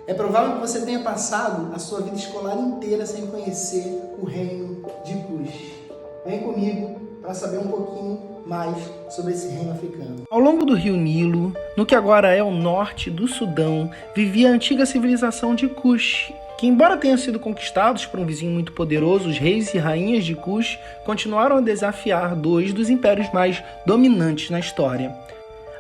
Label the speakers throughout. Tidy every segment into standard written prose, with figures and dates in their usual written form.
Speaker 1: É provável que você tenha passado a sua vida escolar inteira sem conhecer o reino de Kush. Vem comigo para saber um pouquinho mais sobre esse reino africano.
Speaker 2: Ao longo do rio Nilo, no que agora é o norte do Sudão, vivia a antiga civilização de Kush, que, embora tenham sido conquistados por um vizinho muito poderoso, os reis e rainhas de Kush continuaram a desafiar dois dos impérios mais dominantes na história.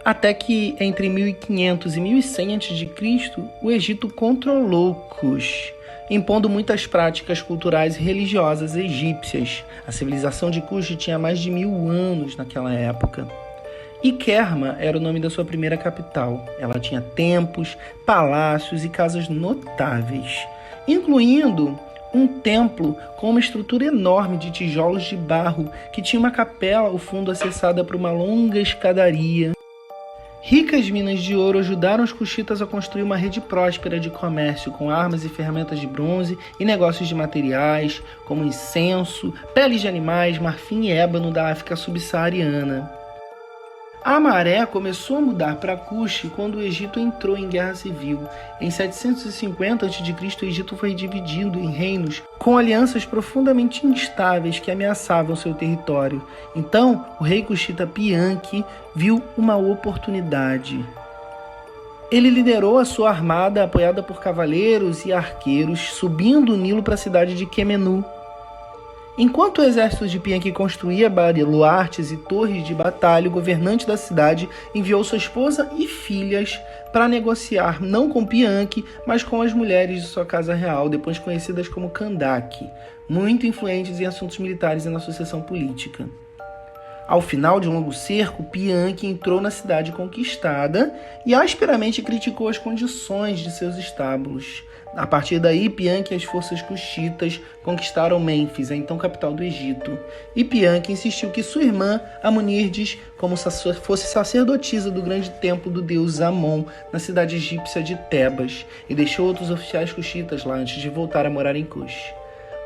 Speaker 2: Até que, entre 1500 e 1100 a.C., o Egito controlou Kush, impondo muitas práticas culturais e religiosas egípcias. A civilização de Kush tinha mais de 1000 anos naquela época. E Kerma era o nome da sua primeira capital. Ela tinha templos, palácios e casas notáveis, incluindo um templo com uma estrutura enorme de tijolos de barro que tinha uma capela ao fundo acessada por uma longa escadaria. Ricas minas de ouro ajudaram os cuxitas a construir uma rede próspera de comércio com armas e ferramentas de bronze e negócios de materiais, como incenso, peles de animais, marfim e ébano da África subsaariana. A maré começou a mudar para Kush quando o Egito entrou em guerra civil. Em 750 a.C., o Egito foi dividido em reinos com alianças profundamente instáveis que ameaçavam seu território. Então, o rei cuxita Pianki viu uma oportunidade. Ele liderou a sua armada, apoiada por cavaleiros e arqueiros, subindo o Nilo para a cidade de Quemenu. Enquanto o exército de Pianki construía baluartes e torres de batalha, o governante da cidade enviou sua esposa e filhas para negociar não com Pianki, mas com as mulheres de sua casa real, depois conhecidas como Kandake, muito influentes em assuntos militares e na sucessão política. Ao final de um longo cerco, Pianki entrou na cidade conquistada e asperamente criticou as condições de seus estábulos. A partir daí, Pianki e as forças cuxitas conquistaram Mênfis, a então capital do Egito. E Pianki insistiu que sua irmã, Amunirdes, como fosse sacerdotisa do grande templo do deus Amon, na cidade egípcia de Tebas, e deixou outros oficiais cuxitas lá antes de voltar a morar em Kush.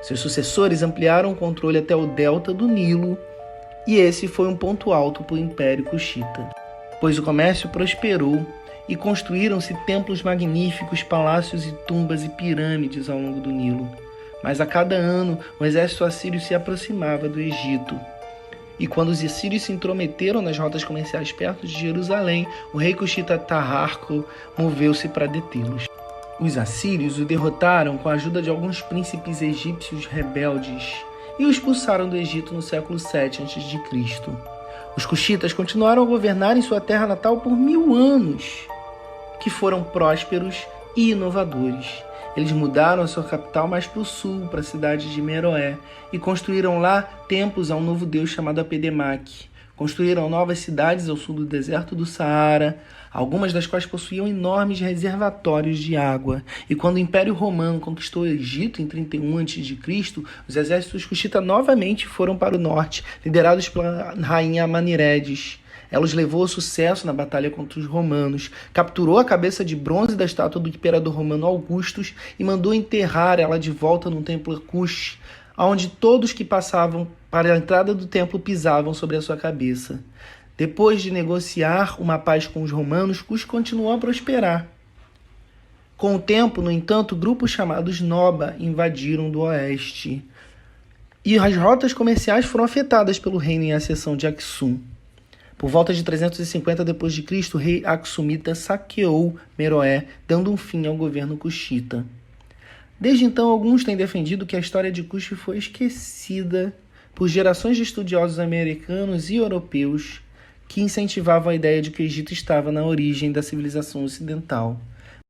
Speaker 2: Seus sucessores ampliaram o controle até o delta do Nilo, e esse foi um ponto alto para o Império Cuxita, pois o comércio prosperou e construíram-se templos magníficos, palácios e tumbas e pirâmides ao longo do Nilo. Mas a cada ano, o exército assírio se aproximava do Egito. E quando os assírios se intrometeram nas rotas comerciais perto de Jerusalém, o rei cuxita Taharko moveu-se para detê-los. Os assírios o derrotaram com a ajuda de alguns príncipes egípcios rebeldes e o expulsaram do Egito no século 7 a.C. Os cuxitas continuaram a governar em sua terra natal por 1000 anos, que foram prósperos e inovadores. Eles mudaram a sua capital mais para o sul, para a cidade de Meroé, e construíram lá templos a um novo deus chamado Apedemaque. Construíram novas cidades ao sul do deserto do Saara, algumas das quais possuíam enormes reservatórios de água. E quando o Império Romano conquistou o Egito em 31 a.C., os exércitos cuxita novamente foram para o norte, liderados pela rainha Amaniredes. Ela os levou ao sucesso na batalha contra os romanos, capturou a cabeça de bronze da estátua do imperador romano Augustus e mandou enterrar ela de volta no templo Kush, onde todos que passavam para a entrada do templo pisavam sobre a sua cabeça. Depois de negociar uma paz com os romanos, Kush continuou a prosperar. Com o tempo, no entanto, grupos chamados Noba invadiram do oeste, e as rotas comerciais foram afetadas pelo reino em ascensão de Aksum. Por volta de 350 d.C., o rei Aksumita saqueou Meroé, dando um fim ao governo cuxita. Desde então, alguns têm defendido que a história de Kush foi esquecida por gerações de estudiosos americanos e europeus que incentivavam a ideia de que o Egito estava na origem da civilização ocidental.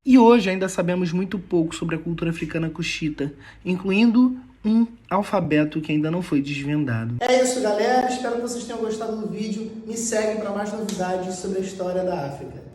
Speaker 2: E hoje ainda sabemos muito pouco sobre a cultura africana cuxita, incluindo um alfabeto que ainda não foi desvendado.
Speaker 1: É isso, galera. Espero que vocês tenham gostado do vídeo. Me segue para mais novidades sobre a história da África.